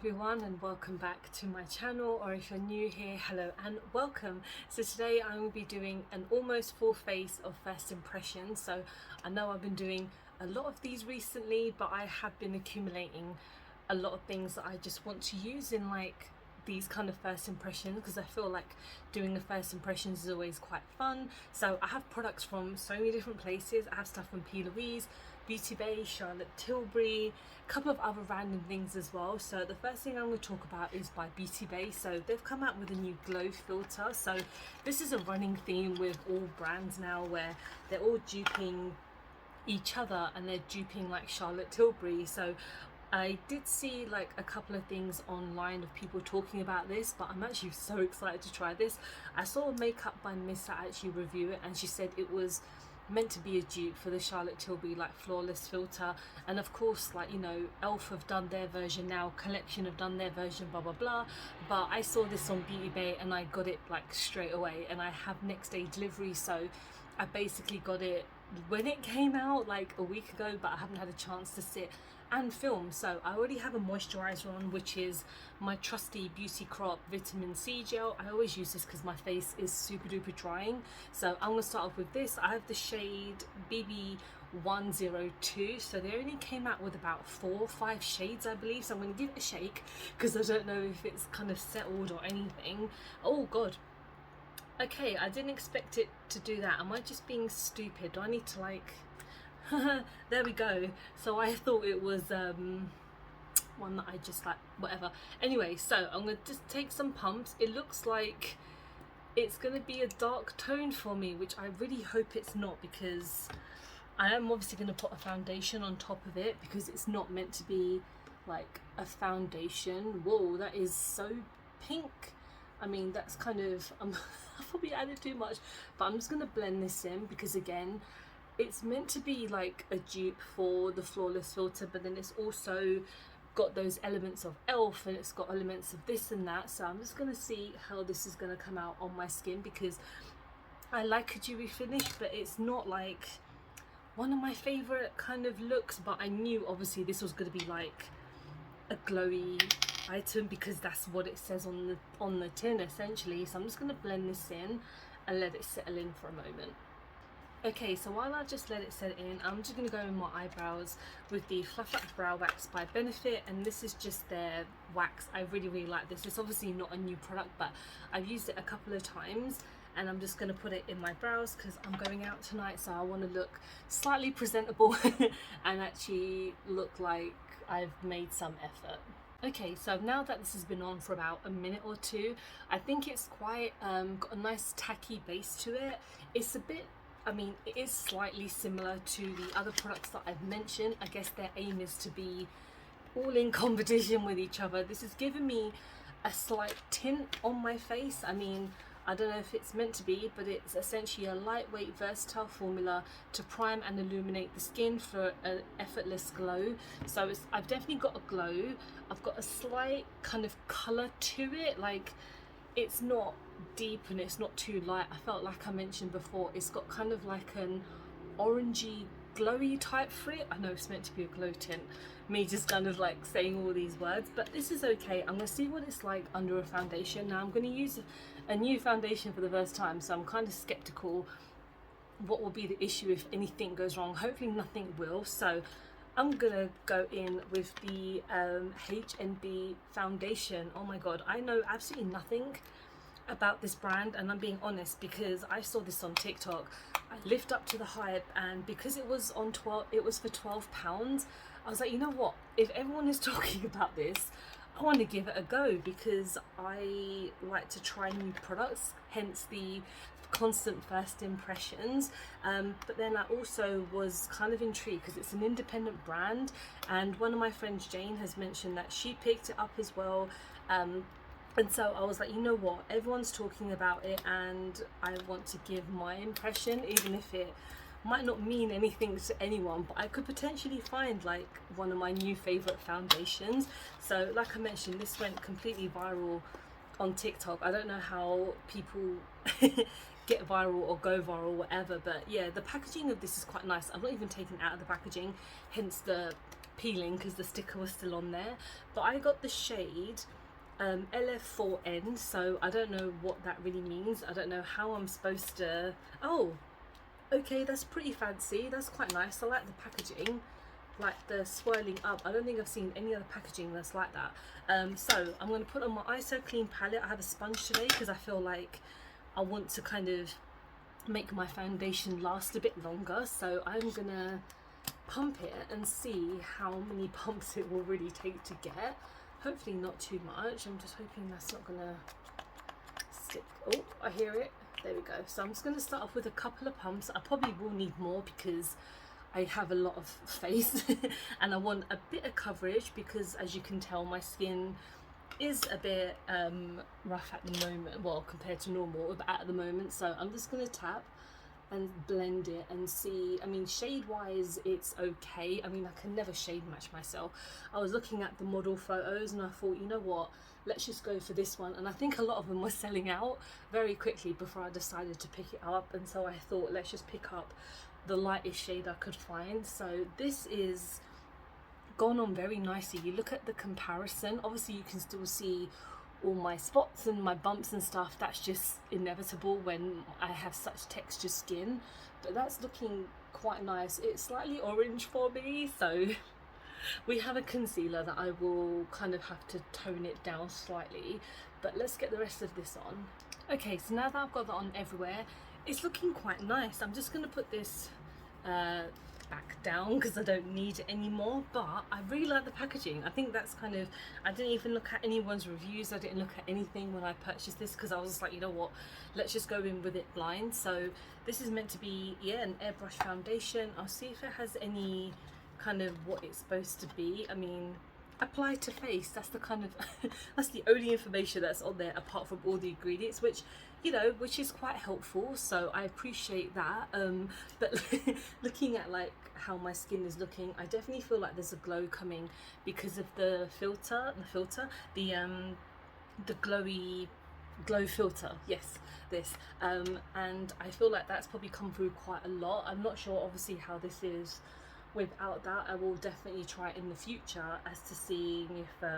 everyone, and welcome back to my channel, or if you're new here, hello and welcome. So today I will be doing an almost full face of first impressions. So I know I've been doing a lot of these recently, but I have been accumulating a lot of things that I just want to use in like these kind of first impressions, because I feel like doing the first impressions is always quite fun. So I have products from so many different places. I have stuff from P. Louise, Beauty Bay, Charlotte Tilbury, a couple of other random things as well. So the first thing I'm going to talk about is by Beauty Bay. So they've come out with a new glow filter. So this is a running theme with all brands now, where they're all duping each other and they're duping like Charlotte Tilbury. So I did see like a couple of things online of people talking about this, but I'm actually so excited to try this. I saw Makeup by Mitchel actually review it, and she said it was meant to be a dupe for the Charlotte Tilbury like flawless filter. And of course, like, you know, Elf have done their version now, Collection have done their version, blah blah blah. But I saw this on Beauty Bay and I got it like straight away, and I have next day delivery, so I basically got it when it came out like a week ago, but I haven't had a chance to sit and film. So I already have a moisturizer on, which is my trusty Beauty Crop Vitamin C gel. I always use this because my face is super duper drying. So I'm gonna start off with this. I have the shade BB102. So they only came out with about 4 or 5 shades, I believe. So I'm gonna give it a shake because I don't know if it's kind of settled or anything. Oh god. Okay, I didn't expect it to do that. Am I just being stupid? Do I need to like... There we go. So I thought it was one that I just like, whatever. Anyway, so I'm going to just take some pumps. It looks like it's going to be a dark tone for me, which I really hope it's not, because I am obviously going to put a foundation on top of it, because it's not meant to be like a foundation. Whoa, that is so pink. I mean, that's kind of, I probably added too much, but I'm just going to blend this in, because again, it's meant to be like a dupe for the flawless filter, but then it's also got those elements of Elf, and it's got elements of this and that. So I'm just going to see how this is going to come out on my skin, because I like a dewy finish, but it's not like one of my favorite kind of looks. But I knew obviously this was going to be like a glowy item, because that's what it says on the tin essentially. So I'm just going to blend this in and let it settle in for a moment. Okay, so while I just let it set in, I'm just going to go in my eyebrows with the Fluff Up Brow Wax by Benefit, and this is just their wax. I really like this. It's obviously not a new product, but I've used it a couple of times, and I'm just going to put it in my brows because I'm going out tonight, so I want to look slightly presentable and actually look like I've made some effort. Okay, so now that this has been on for about a minute or two, I think it's quite got a nice tacky base to it. It's a bit, I mean, it is slightly similar to the other products that I've mentioned. I guess their aim is to be all in competition with each other. This has given me a slight tint on my face. I mean, I don't know if it's meant to be, but it's essentially a lightweight, versatile formula to prime and illuminate the skin for an effortless glow. So I've definitely got a glow. I've got a slight kind of colour to it, like it's not deep and it's not too light. I felt like I mentioned before, it's got kind of like an orangey glowy type for it. I know it's meant to be a glow tint, me just kind of like saying all these words, but this is okay. I'm gonna see what it's like under a foundation. Now I'm gonna use a new foundation for the first time, so I'm kind of skeptical what will be the issue if anything goes wrong. Hopefully nothing will. So I'm gonna go in with the H&B foundation. Oh my god, I know absolutely nothing about this brand, and I'm being honest because I saw this on TikTok. I lived up to the hype, and because it was on it was for £12. I was like, you know what, if everyone is talking about this, I want to give it a go, because I like to try new products, hence the constant first impressions. But then I also was kind of intrigued because it's an independent brand, and one of my friends, Jane, has mentioned that she picked it up as well. And so I was like, you know what, everyone's talking about it and I want to give my impression, even if it might not mean anything to anyone, but I could potentially find like one of my new favorite foundations. So like I mentioned, this went completely viral on TikTok. I don't know how people get viral or go viral, whatever, but yeah, the packaging of this is quite nice. I'm not even taking it out of the packaging, hence the peeling because the sticker was still on there. But I got the shade LF4N, so I don't know what that really means. I don't know how I'm supposed to... Oh, okay, that's pretty fancy. That's quite nice. I like the packaging, like the swirling up. I don't think I've seen any other packaging that's like that. So I'm going to put on my ISO Clean palette. I have a sponge today because I feel like I want to kind of make my foundation last a bit longer. So I'm going to pump it and see how many pumps it will really take to get. Hopefully not too much. I'm just hoping that's not gonna stick. Oh, I hear it. There we go. So I'm just gonna start off with a couple of pumps. I probably will need more because I have a lot of face and I want a bit of coverage because, as you can tell, my skin is a bit rough at the moment, well, compared to normal at the moment. So I'm just gonna tap and blend it and see. I mean, shade wise it's okay. I mean, I can never shade match myself. I was looking at the model photos and I thought, you know what, let's just go for this one. And I think a lot of them were selling out very quickly before I decided to pick it up, and so I thought, let's just pick up the lightest shade I could find. So this is gone on very nicely. You look at the comparison, obviously you can still see all my spots and my bumps and stuff. That's just inevitable when I have such textured skin, but that's looking quite nice. It's slightly orange for me, so we have a concealer that I will kind of have to tone it down slightly, but let's get the rest of this on. Okay, so now that I've got that on everywhere, it's looking quite nice. I'm just going to put this back down because I don't need it anymore, but I really like the packaging. I think that's kind of, I didn't even look at anyone's reviews. I didn't look at anything when I purchased this because I was just like, you know what, let's just go in with it blind. So this is meant to be, yeah, an airbrush foundation. I'll see if it has any kind of what it's supposed to be. I mean, apply to face, that's the kind of that's the only information that's on there apart from all the ingredients, which, you know, which is quite helpful, so I appreciate that. But looking at like how my skin is looking, I definitely feel like there's a glow coming because of the filter, the glowy glow filter, yes, this, and I feel like that's probably come through quite a lot. I'm not sure obviously how this is without that. I will definitely try it in the future as to seeing if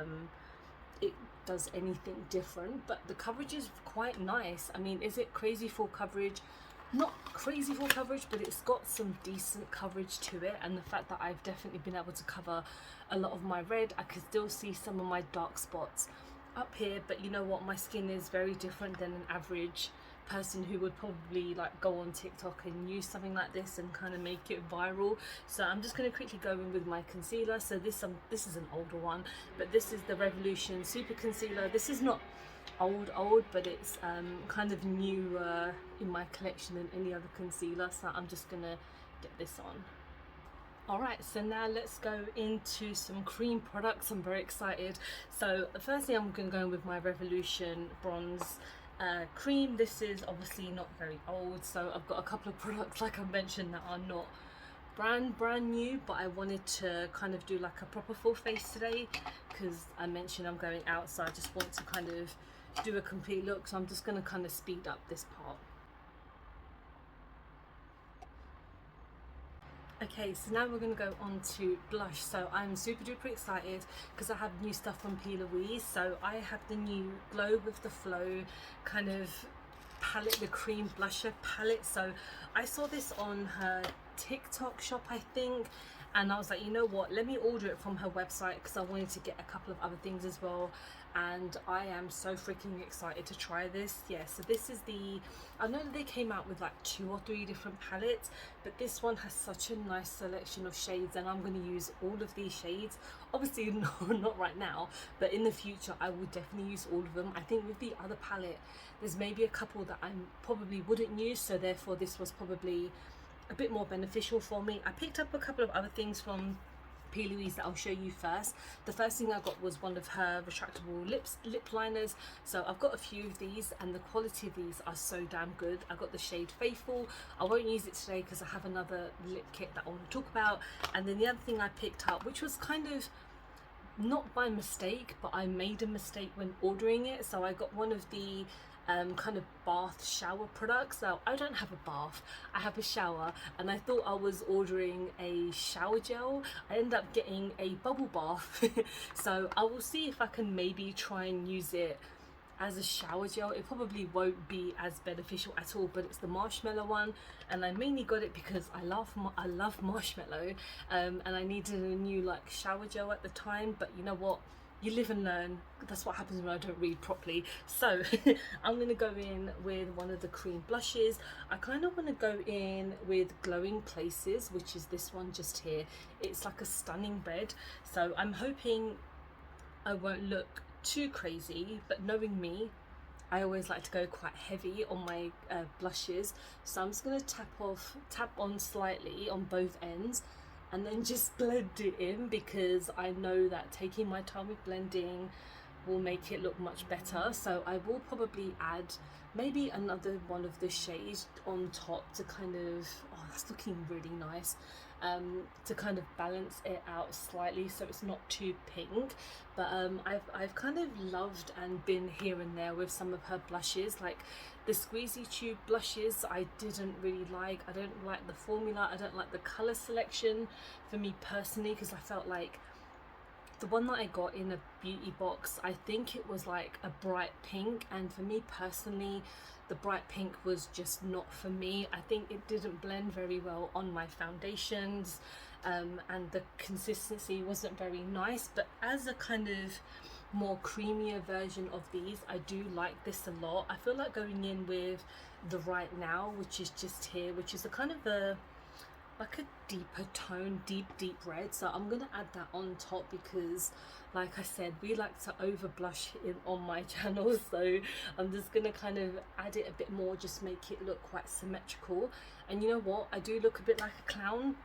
it does anything different, but the coverage is quite nice. I mean, is it crazy full coverage? Not crazy full coverage, but it's got some decent coverage to it, and the fact that I've definitely been able to cover a lot of my red. I can still see some of my dark spots up here, but you know what, my skin is very different than an average person who would probably like go on TikTok and use something like this and kind of make it viral. So I'm just going to quickly go in with my concealer. So this is an older one, but this is the Revolution Super Concealer. This is not old, but it's kind of newer in my collection than any other concealer, so I'm just gonna get this on. Alright, so now let's go into some cream products. I'm very excited. So the first thing I'm going to go in with my Revolution Bronze cream. This is obviously not very old, so I've got a couple of products like I mentioned that are not brand new, but I wanted to kind of do like a proper full face today because I mentioned I'm going out, so I just want to kind of do a complete look. So I'm just going to kind of speed up this part. Okay, so now we're going to go on to blush. So I'm super duper excited because I have new stuff from P. Louise. So I have the new Glow with the Flow kind of palette, the cream blusher palette. So I saw this on her TikTok shop, I think, and I was like, you know what, let me order it from her website because I wanted to get a couple of other things as well. And I am so freaking excited to try this. Yeah, so this is I know that they came out with like 2 or 3 different palettes, but this one has such a nice selection of shades, and I'm going to use all of these shades. Obviously not right now, but in the future I will definitely use all of them. I think with the other palette there's maybe a couple that I probably wouldn't use, so therefore this was probably a bit more beneficial for me. I picked up a couple of other things from P. Louise that I'll show you first. The first thing I got was one of her retractable lip liners. So I've got a few of these, and the quality of these are so damn good. I got the shade Faithful. I won't use it today because I have another lip kit that I want to talk about. And then the other thing I picked up, which was kind of not by mistake, but I made a mistake when ordering it. So I got one of the kind of bath shower products. So I don't have a bath, I have a shower, and I thought I was ordering a shower gel. I ended up getting a bubble bath. So I will see if I can maybe try and use it as a shower gel. It probably won't be as beneficial at all, but it's the marshmallow one, and I mainly got it because I love marshmallow, and I needed a new like shower gel at the time. But you know what, you live and learn. That's what happens when I don't read properly. So I'm gonna go in with one of the cream blushes. I kind of want to go in with Glowing Places, which is this one just here. It's like a stunning red, so I'm hoping I won't look too crazy, but knowing me, I always like to go quite heavy on my blushes. So I'm just going to tap on slightly on both ends, and then just blend it in, because I know that taking my time with blending will make it look much better. So I will probably add maybe another one of the shades on top to kind of, oh, that's looking really nice, to kind of balance it out slightly so it's not too pink. But I've kind of loved and been here and there with some of her blushes. Like the squeezy tube blushes I didn't really like. I don't like the formula, I don't like the color selection for me personally, because I felt like the one that I got in a beauty box, I think it was like a bright pink, and for me personally, the bright pink was just not for me. I think it didn't blend very well on my foundations, and the consistency wasn't very nice. But as a kind of more creamier version of these, I do like this a lot. I feel like going in with the Right Now, which is just here, which is a kind of a like a deeper tone, deep red. So I'm gonna add that on top, because like I said, we like to over blush on my channel, so I'm just gonna kind of add it a bit more, just make it look quite symmetrical. And you know what, I do look a bit like a clown,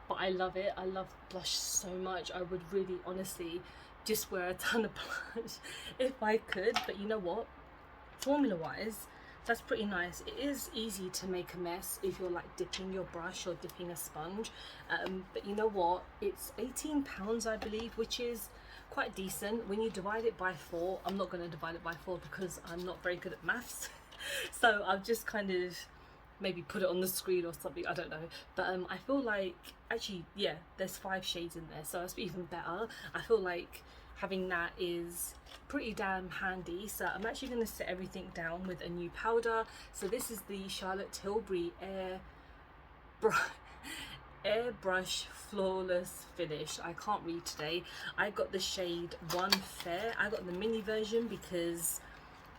but I love it. I love blush so much. I would really honestly just wear a ton of blush if I could. But you know what, formula wise, that's pretty nice. It is easy to make a mess if you're like dipping your brush or dipping a sponge, but you know what, it's £18 I believe, which is quite decent when you divide it by 4. I'm not going to divide it by 4 because I'm not very good at maths. So I've just kind of maybe put it on the screen or something, I don't know. But I feel like, actually, yeah, there's 5 shades in there, so that's even better. I feel like having that is pretty damn handy. So I'm actually going to set everything down with a new powder. So this is the Charlotte Tilbury Airbrush Flawless Finish. I can't read today. I got the shade 1 Fair. I got the mini version because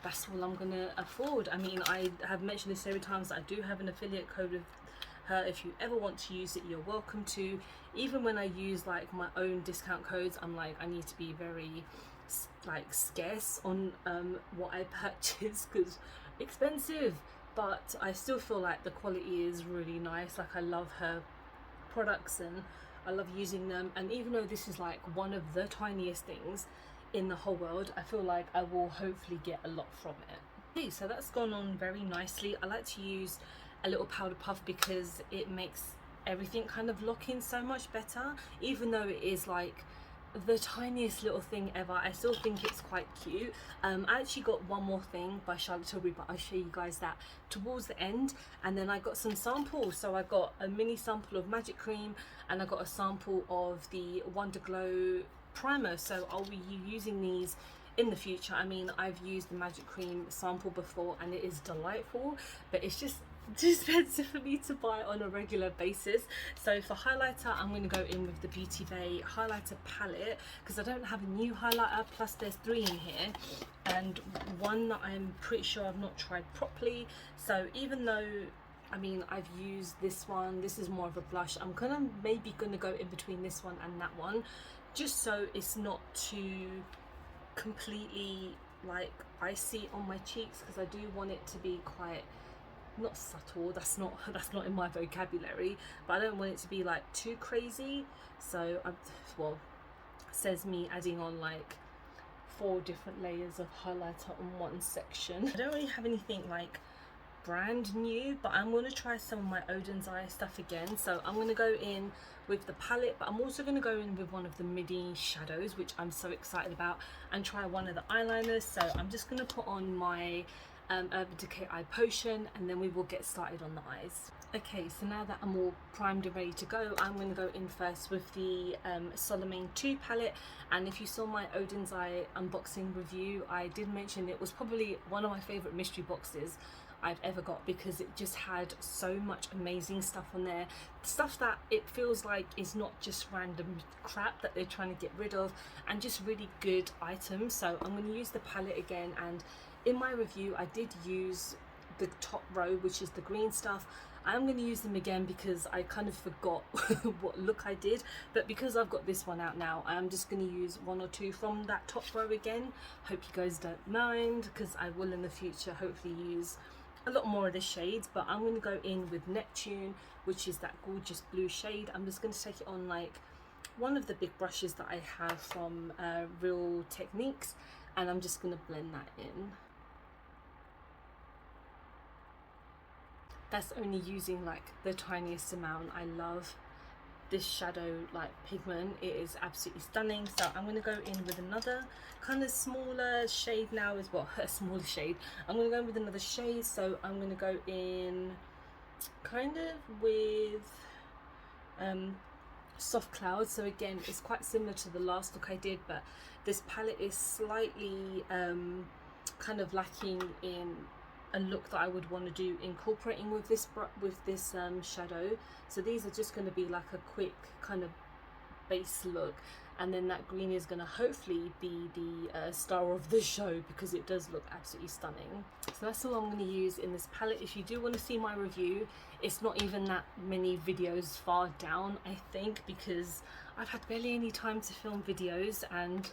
that's all I'm gonna afford. I mean, I have mentioned this every time, so I do have an affiliate code with her. If you ever want to use it, you're welcome to. Even when I use like my own discount codes, I'm like, I need to be very like scarce on what I purchase, because expensive, but I still feel like the quality is really nice. Like I love her products and I love using them, and even though this is like one of the tiniest things in the whole world, I feel like I will hopefully get a lot from it. Okay, so that's gone on very nicely. I like to use a little powder puff because it makes everything kind of lock in so much better. Even though it is like the tiniest little thing ever, I still think it's quite cute. I actually got one more thing by Charlotte Tilbury, but I'll show you guys that towards the end. And then I got some samples. So I got a mini sample of Magic Cream and I got a sample of the Wonder Glow primer. So I'll be using these in the future. I mean, I've used the Magic Cream sample before and it is delightful, but it's just too expensive for me to buy on a regular basis. So for highlighter, I'm going to go in with the Beauty Bay highlighter palette because I don't have a new highlighter, plus there's 3 in here and one that I'm pretty sure I've not tried properly. So even though, I mean, I've used this one, this is more of a blush, I'm maybe going to go in between this one and that one, just so it's not too completely like icy on my cheeks, because I do want it to be quite, not subtle, that's not in my vocabulary, but I don't want it to be like too crazy. So well, says me adding on like 4 different layers of highlighter on one section. I don't really have anything like brand new, but I'm going to try some of my Odin's Eye stuff again. So I'm going to go in with the palette, but I'm also going to go in with one of the midi shadows, which I'm so excited about, and try one of the eyeliners. So I'm just going to put on my Urban Decay Eye Potion, and then we will get started on the eyes. Okay, so now that I'm all primed and ready to go, I'm going to go in first with the Solomane 2 palette. And if you saw my Odin's Eye unboxing review, I did mention it was probably one of my favourite mystery boxes I've ever got, because it just had so much amazing stuff on there, stuff that it feels like is not just random crap that they're trying to get rid of, and just really good items. So I'm going to use the palette again, and in my review I did use the top row, which is the green stuff. I'm going to use them again because I kind of forgot what look I did, but because I've got this one out now, I'm just going to use one or two from that top row again. Hope you guys don't mind, because I will in the future hopefully use a lot more of the shades. But I'm going to go in with Neptune, which is that gorgeous blue shade. I'm just going to take it on like one of the big brushes that I have from Real Techniques, and I'm just going to blend that in. That's only using like the tiniest amount. I love this shadow like pigment, it is absolutely stunning. So I'm going to go in with another kind of smaller shade now as well. A smaller shade. I'm going to go in with another shade, so I'm going to go in kind of with Soft Clouds. So again, it's quite similar to the last look I did, but this palette is slightly kind of lacking in a look that I would want to do incorporating with this shadow. So these are just going to be like a quick kind of base look, and then that green is going to hopefully be the star of the show, because it does look absolutely stunning. So that's all I'm going to use in this palette. If you do want to see my review, it's not even that many videos far down, I think, because I've had barely any time to film videos, and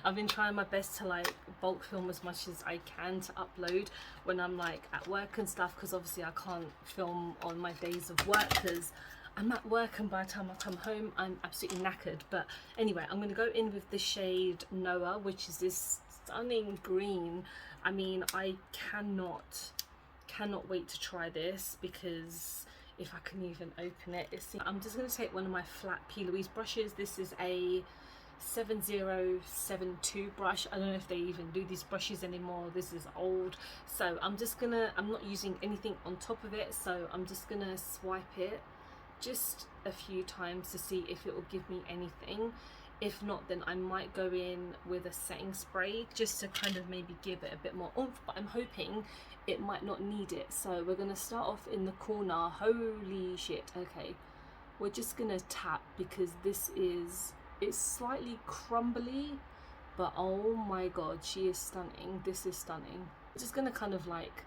I've been trying my best to like bulk film as much as I can to upload when I'm like at work and stuff, because obviously I can't film on my days of work because I'm at work, and by the time I come home I'm absolutely knackered. But anyway, I'm going to go in with the shade Noah, which is this stunning green. I mean, I cannot wait to try this, because if I can even open it, I'm just going to take one of my flat P. Louise brushes. This is a 7072 brush. I don't know if they even do these brushes anymore. This is old. So I'm not using anything on top of it, so I'm just gonna swipe it just a few times to see if it will give me anything. If not, then I might go in with a setting spray just to kind of maybe give it a bit more oomph, but I'm hoping it might not need it. So we're going to start off in the corner. Holy shit. Okay, we're just going to tap, because it's slightly crumbly, but oh my god, she is stunning. This is stunning. I'm just going to kind of like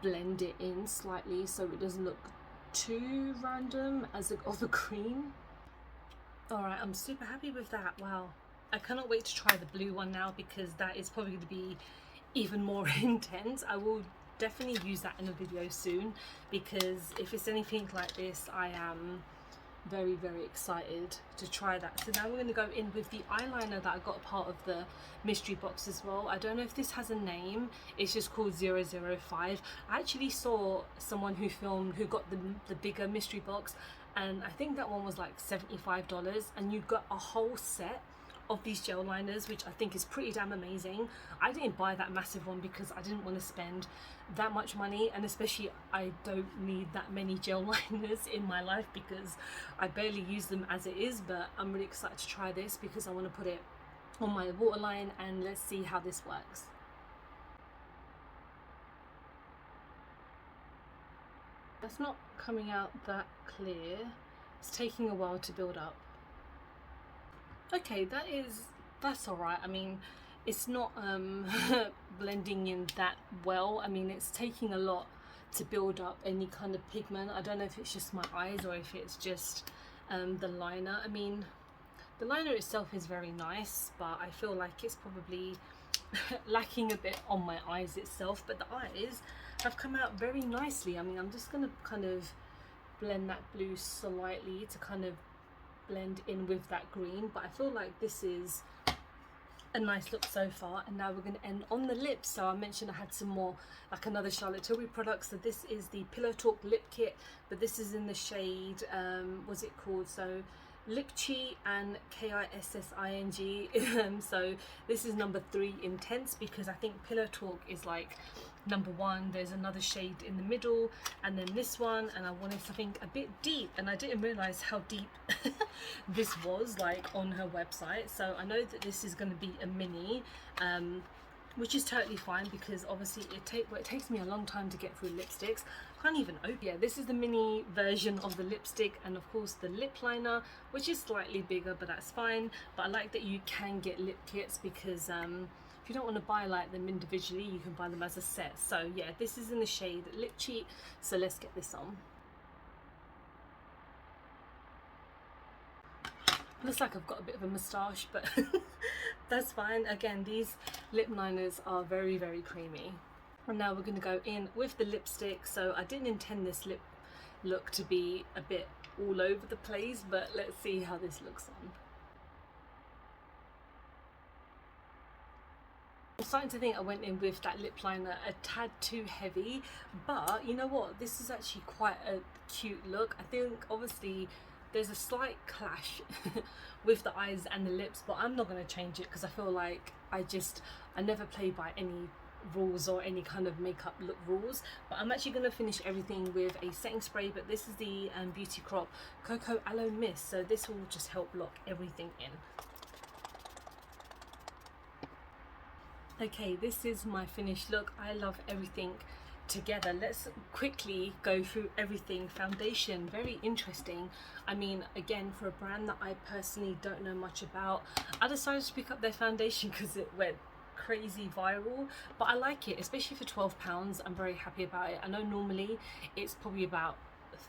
blend it in slightly so it doesn't look too random of a green. Alright, I'm super happy with that. Wow, I cannot wait to try the blue one now, because that is probably going to be even more intense. I will definitely use that in a video soon, because if it's anything like this, I am very, very excited to try that. So now we're going to go in with the eyeliner that I got a part of the mystery box as well. I don't know if this has a name, it's just called 005. I actually saw someone who got the bigger mystery box, and I think that one was like $75, and you got a whole set of these gel liners, which I think is pretty damn amazing. I didn't buy that massive one because I didn't want to spend that much money, and especially I don't need that many gel liners in my life because I barely use them as it is. But I'm really excited to try this because I want to put it on my waterline, and let's see how this works. That's not coming out that clear. It's taking a while to build up. Okay, that's alright. I mean, it's not blending in that well. I mean, it's taking a lot to build up any kind of pigment. I don't know if it's just my eyes or if it's just the liner. I mean, the liner itself is very nice, but I feel like it's probably lacking a bit on my eyes itself. But the eyes have come out very nicely. I mean, I'm just going to kind of blend that blue slightly to kind of blend in with that green, but I feel like this is a nice look so far. And now we're going to end on the lips. So I mentioned I had some more, like another Charlotte Tilbury product. So this is the Pillow Talk lip kit, but this is in the shade what's it called, so Lip Cheat and Kissing. So this is number 3, Intense, because I think Pillow Talk is like number 1. There's another shade in the middle, and then this one, and I wanted something a bit deep, and I didn't realize how deep this was like on her website. So I know that this is going to be a mini, which is totally fine, because obviously it takes me a long time to get through lipsticks. I can't even open. Yeah, this is the mini version of the lipstick, and of course the lip liner, which is slightly bigger, but that's fine. But I like that you can get lip kits, because if you don't want to buy like them individually, you can buy them as a set. So yeah, this is in the shade Lip Cheat, so let's get this on. Looks like I've got a bit of a moustache, but that's fine. Again, these lip liners are very, very creamy. And now we're going to go in with the lipstick. So I didn't intend this lip look to be a bit all over the place, but let's see how this looks on. I'm starting to think I went in with that lip liner a tad too heavy, but you know what? This is actually quite a cute look. I think obviously there's a slight clash with the eyes and the lips, but I'm not going to change it, because I feel like I never play by any rules or any kind of makeup look rules. But I'm actually going to finish everything with a setting spray, but this is the Beauty Crop Cocoa Aloe Mist, so this will just help lock everything in. Okay, this is my finished look. I love everything together. Let's quickly go through everything. Foundation, very interesting. I mean, again, for a brand that I personally don't know much about, I decided to pick up their foundation because it went crazy viral, but I like it, especially for £12. I'm very happy about it. I know normally it's probably about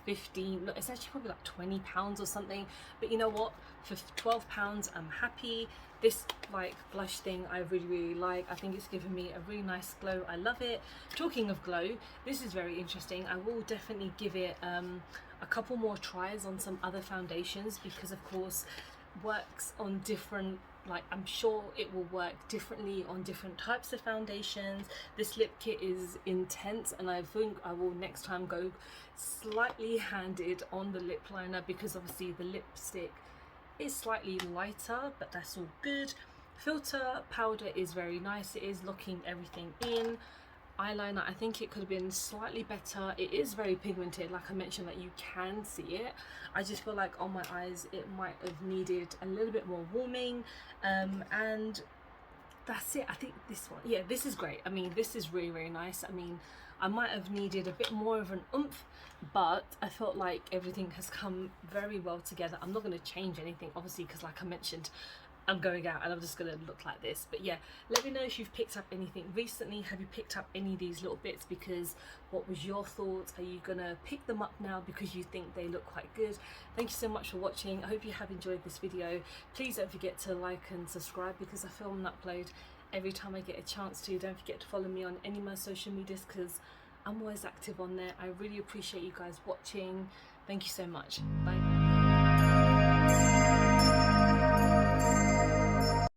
15, no, it's actually probably like £20 or something, but you know what, for £12 I'm happy. This like blush thing I really like. I think it's given me a really nice glow. I love it. Talking of glow, this is very interesting. I will definitely give it a couple more tries on some other foundations, because of course works on different, like I'm sure it will work differently on different types of foundations. This lip kit is intense, and I think I will next time go slightly handed on the lip liner, because obviously the lipstick is slightly lighter, but that's all good. Filter powder is very nice. It is locking everything in. Eyeliner, I think it could have been slightly better. It is very pigmented, like I mentioned, that you can see it. I just feel like on my eyes it might have needed a little bit more warming, and that's it. I think this one, yeah, this is great. I mean, this is really nice. I mean, I might have needed a bit more of an oomph, but I felt like everything has come very well together. I'm not going to change anything, obviously, because like I mentioned, I'm going out and I'm just going to look like this. But yeah, let me know if you've picked up anything recently. Have you picked up any of these little bits? Because what was your thoughts? Are you going to pick them up now because you think they look quite good? Thank you so much for watching. I hope you have enjoyed this video. Please don't forget to like and subscribe, because I film and upload every time I get a chance to. Don't forget to follow me on any of my social medias, because I'm always active on there. I really appreciate you guys watching. Thank you so much. Bye.